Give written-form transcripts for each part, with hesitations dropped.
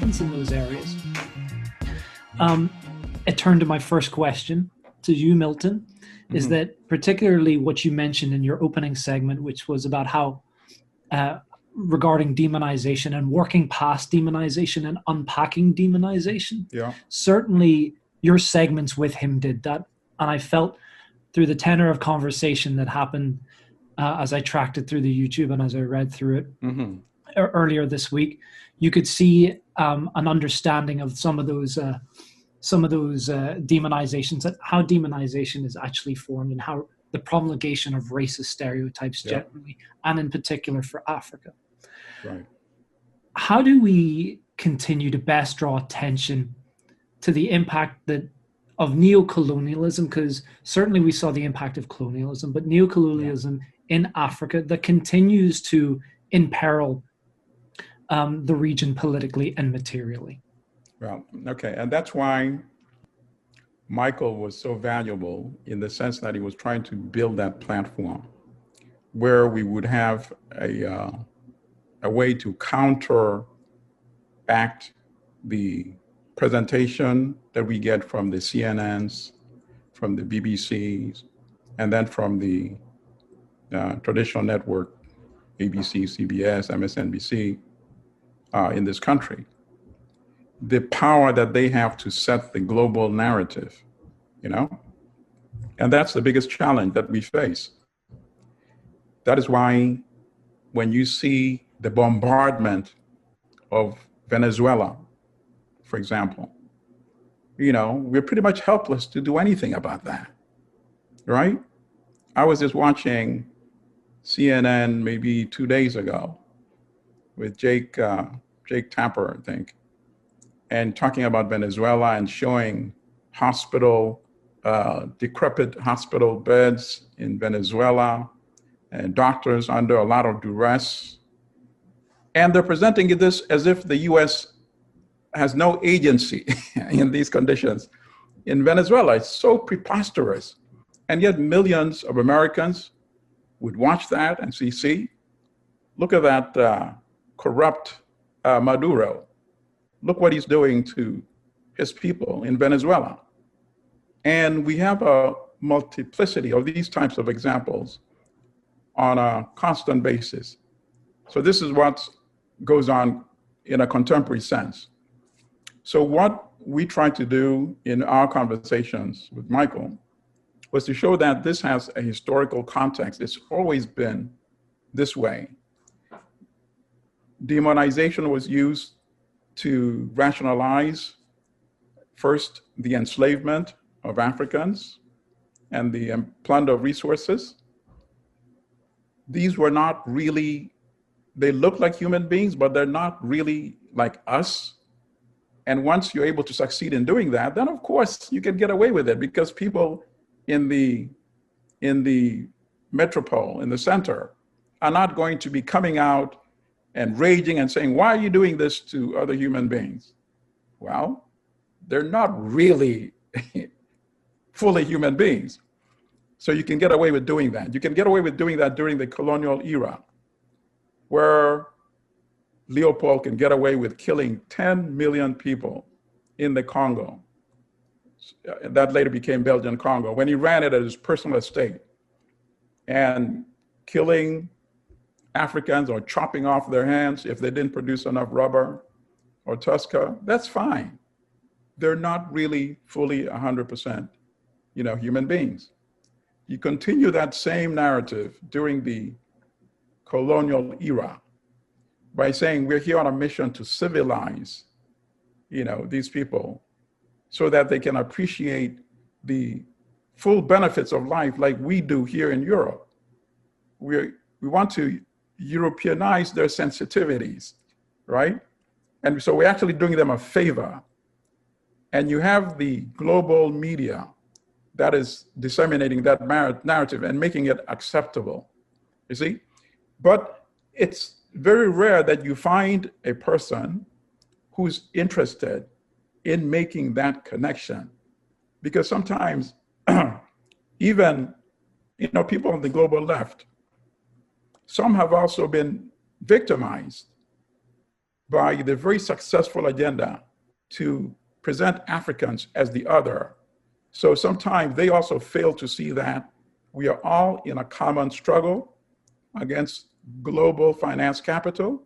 assistance in those areas. It turned to my first question to you, Milton, is that particularly what you mentioned in your opening segment, which was about how regarding demonization and working past demonization and unpacking demonization. Yeah. Certainly your segments with him did that. And I felt through the tenor of conversation that happened as I tracked it through the YouTube and as I read through it earlier this week, you could see an understanding of some of those demonizations, and how demonization is actually formed, and how the promulgation of racist stereotypes generally, and in particular for Africa. Right. How do we continue to best draw attention to the impact of neo-colonialism? Because certainly we saw the impact of colonialism, but neo-colonialism in Africa that continues to imperil the region politically and materially. Well, okay, and that's why Michael was so valuable in the sense that he was trying to build that platform where we would have a way to counteract the presentation that we get from the CNNs, from the BBCs, and then from the traditional network, ABC, CBS, MSNBC, in this country. The power that they have to set the global narrative, and that's the biggest challenge that we face. That is why when you see the bombardment of Venezuela, for example, we're pretty much helpless to do anything about that, right? I was just watching CNN maybe 2 days ago with Jake Tapper, I think, and talking about Venezuela and showing decrepit hospital beds in Venezuela and doctors under a lot of duress. And they're presenting this as if the US has no agency in these conditions. In Venezuela, it's so preposterous. And yet millions of Americans would watch that and see, look at that corrupt Maduro. Look what he's doing to his people in Venezuela. And we have a multiplicity of these types of examples on a constant basis. So this is what goes on in a contemporary sense. So what we tried to do in our conversations with Michael was to show that this has a historical context. It's always been this way. Demonization was used to rationalize first the enslavement of Africans and the plunder of resources. These were not really, they look like human beings, but they're not really like us. And once you're able to succeed in doing that, then of course you can get away with it, because people in the metropole, in the center, are not going to be coming out and raging and saying, why are you doing this to other human beings? Well, they're not really fully human beings. So you can get away with doing that. You can get away with doing that during the colonial era, where Leopold can get away with killing 10 million people in the Congo. That later became Belgian Congo, when he ran it at his personal estate, and killing Africans or chopping off their hands if they didn't produce enough rubber or Tusker. That's fine. They're not really fully 100%, human beings. You continue that same narrative during the colonial era by saying we're here on a mission to civilize, these people so that they can appreciate the full benefits of life like we do here in Europe. We want to Europeanize their sensitivities, right? And so we're actually doing them a favor. And you have the global media that is disseminating that narrative and making it acceptable, you see? But it's very rare that you find a person who's interested in making that connection. Because sometimes even, people on the global left, some have also been victimized by the very successful agenda to present Africans as the other. So sometimes they also fail to see that we are all in a common struggle against global finance capital.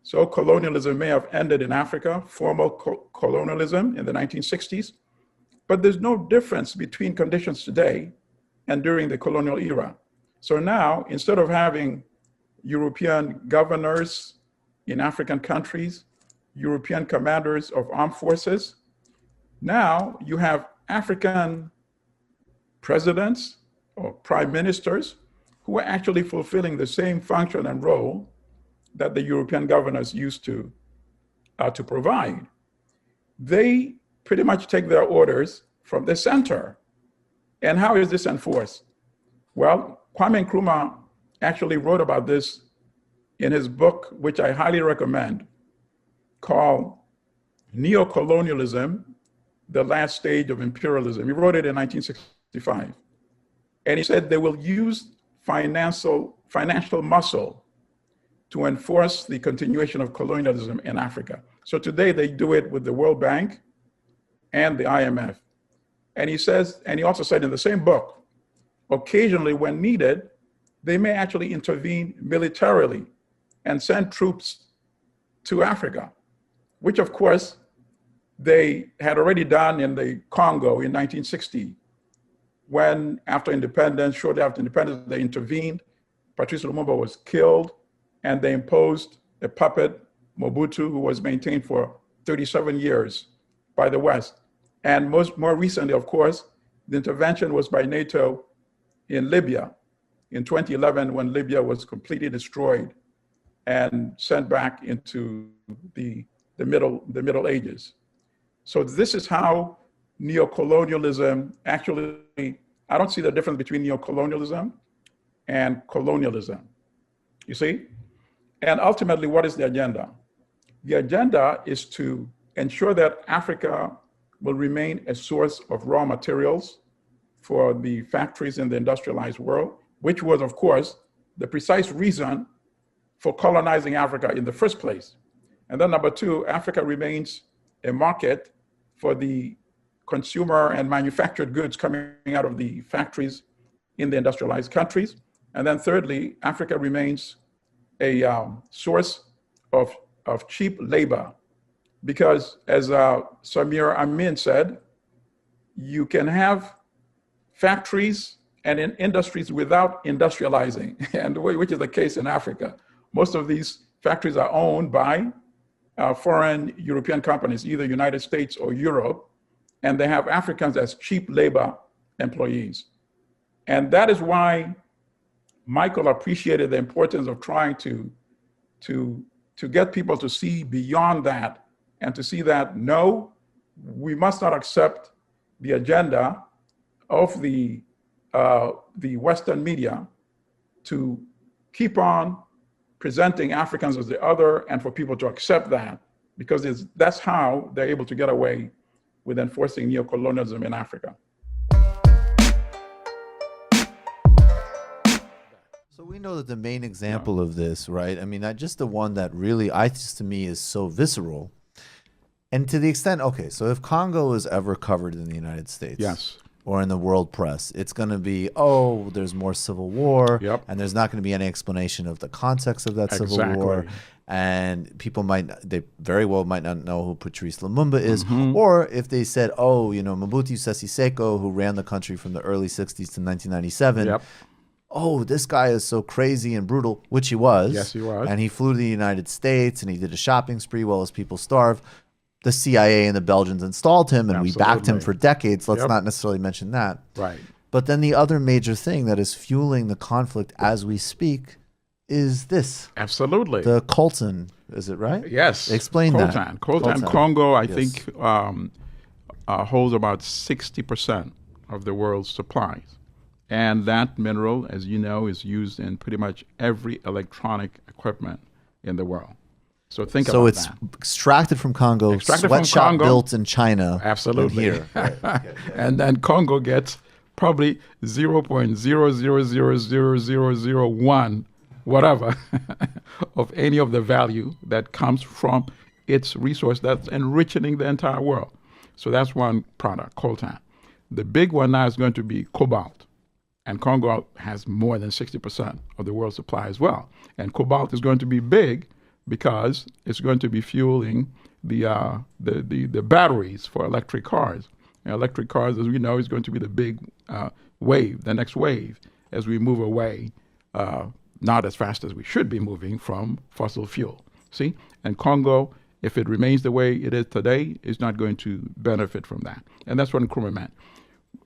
So colonialism may have ended in Africa, formal colonialism in the 1960s, but there's no difference between conditions today and during the colonial era. So now, instead of having European governors in African countries, European commanders of armed forces, now you have African presidents or prime ministers who are actually fulfilling the same function and role that the European governors used to provide. They pretty much take their orders from the center. And how is this enforced? Well, Kwame Nkrumah actually wrote about this in his book, which I highly recommend, called Neo-Colonialism, the Last Stage of Imperialism. He wrote it in 1965. And he said they will use financial muscle to enforce the continuation of colonialism in Africa. So today they do it with the World Bank and the IMF. And he says, and he also said in the same book, occasionally when needed, they may actually intervene militarily and send troops to Africa, which of course they had already done in the Congo in 1960, when shortly after independence, they intervened. Patrice Lumumba was killed, and they imposed a puppet, Mobutu, who was maintained for 37 years by the West. And more recently, of course, the intervention was by NATO in Libya in 2011, when Libya was completely destroyed and sent back into the Middle Ages. So this is how neo-colonialism actually, I don't see the difference between neo-colonialism and colonialism, you see? And ultimately, what is the agenda? The agenda is to ensure that Africa will remain a source of raw materials for the factories in the industrialized world, which was, of course, the precise reason for colonizing Africa in the first place. And then number two, Africa remains a market for the consumer and manufactured goods coming out of the factories in the industrialized countries. And then thirdly, Africa remains a source of cheap labor, because as Samir Amin said, you can have factories and in industries without industrializing, and which is the case in Africa. Most of these factories are owned by foreign European companies, either United States or Europe, and they have Africans as cheap labor employees. And that is why Michael appreciated the importance of trying to get people to see beyond that, and to see that, no, we must not accept the agenda of the Western media to keep on presenting Africans as the other, and for people to accept that, because that's how they're able to get away with enforcing neo-colonialism in Africa. So we know that the main example of this, right? I mean, just the one that really, to me, is so visceral. And to the extent, okay, so if Congo is ever covered in the United States, yes, or in the world press, it's going to be, oh, there's more civil war, yep, and there's not going to be any explanation of the context of that civil war. And people they very well might not know who Patrice Lumumba is. Mm-hmm. Or if they said, oh, Mobutu Sese Seko, who ran the country from the early 60s to 1997, yep, oh, this guy is so crazy and brutal, which he was. Yes, he was. And he flew to the United States and he did a shopping spree while his people starved. The CIA and the Belgians installed him, and we backed him for decades. Let's not necessarily mention that. Right. But then the other major thing that is fueling the conflict as we speak is this. Absolutely. The coltan, is it right? Yes. Explain that. Coltan Congo, I think, holds about 60% of the world's supplies. And that mineral, as you know, is used in pretty much every electronic equipment in the world. So think about that. So it's extracted from Congo, sweatshop built in China. Absolutely. Here. Right. Okay. And then Congo gets probably 0.00000001 whatever of any of the value that comes from its resource that's enriching the entire world. So that's one product, coltan. The big one now is going to be cobalt. And Congo has more than 60% of the world's supply as well. And cobalt is going to be big because it's going to be fueling the batteries for electric cars. And electric cars, as we know, is going to be the big wave, the next wave, as we move away, not as fast as we should be moving from fossil fuel. See? And Congo, if it remains the way it is today, is not going to benefit from that. And that's what Nkrumah meant.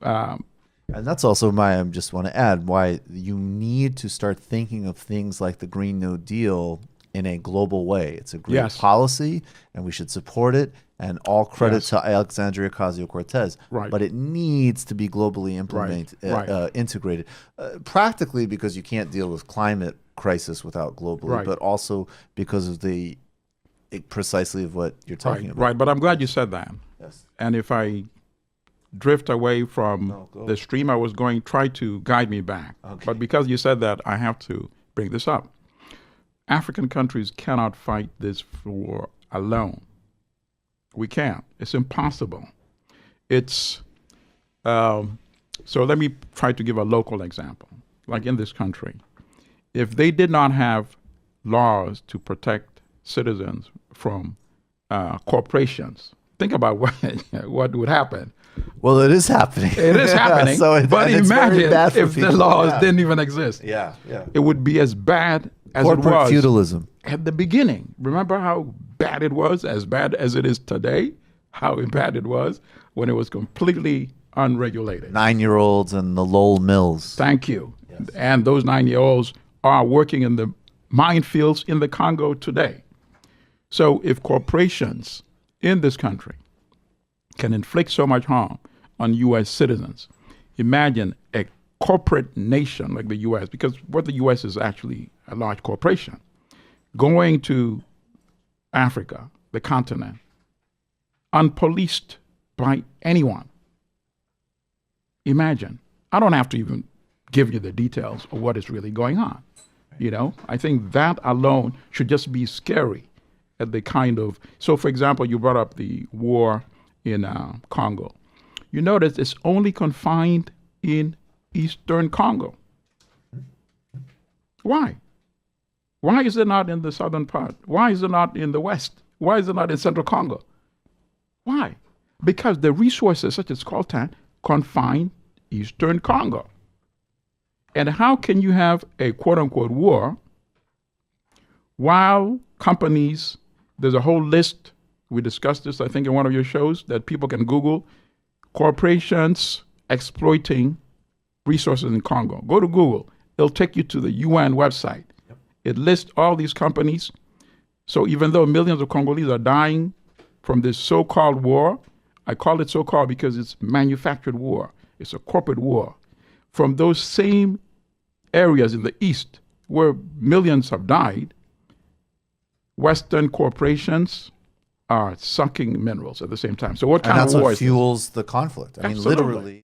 And that's also I just want to add why you need to start thinking of things like the Green New Deal in a global way. It's a great policy, and we should support it. And all credit to Alexandria Ocasio-Cortez. Right. But it needs to be globally integrated, practically because you can't deal with climate crisis without globally, but also because of precisely of what you're talking about. Right, but I'm glad you said that. Yes. And if I drift away from the stream I was going, try to guide me back. Okay. But because you said that, I have to bring this up. African countries cannot fight this war alone. We can't. It's impossible. It's so let me try to give a local example. Like in this country, if they did not have laws to protect citizens from corporations, think about what would happen. Well, it is happening. It is happening. But imagine if the laws didn't even exist. Yeah. It would be as bad as corporate it was feudalism at the beginning. Remember how bad it was, as bad as it is today, how bad it was when it was completely unregulated. 9-year-olds and the Lowell mills. Thank you. Yes. And those 9-year-olds are working in the minefields in the Congo today. So if corporations in this country can inflict so much harm on U.S. citizens, imagine a corporate nation like the U.S., because what the U.S. is actually a large corporation, going to Africa, the continent, unpoliced by anyone. Imagine. I don't have to even give you the details of what is really going on. You know, I think that alone should just be scary at the kind of, so for example, you brought up the war in Congo. You notice it's only confined in Eastern Congo. Why? Why is it not in the southern part? Why is it not in the west? Why is it not in Central Congo? Why? Because the resources such as coltan confine Eastern Congo. And how can you have a quote-unquote war while companies, there's a whole list, we discussed this, I think, in one of your shows, that people can Google, corporations exploiting resources in Congo. Go to Google. It'll take you to the UN website. Yep. It lists all these companies. So even though millions of Congolese are dying from this so-called war, I call it so-called because it's manufactured war. It's a corporate war. From those same areas in the East where millions have died, Western corporations are sucking minerals at the same time. So what kind of war is this? And that's what fuels the conflict. I mean, literally.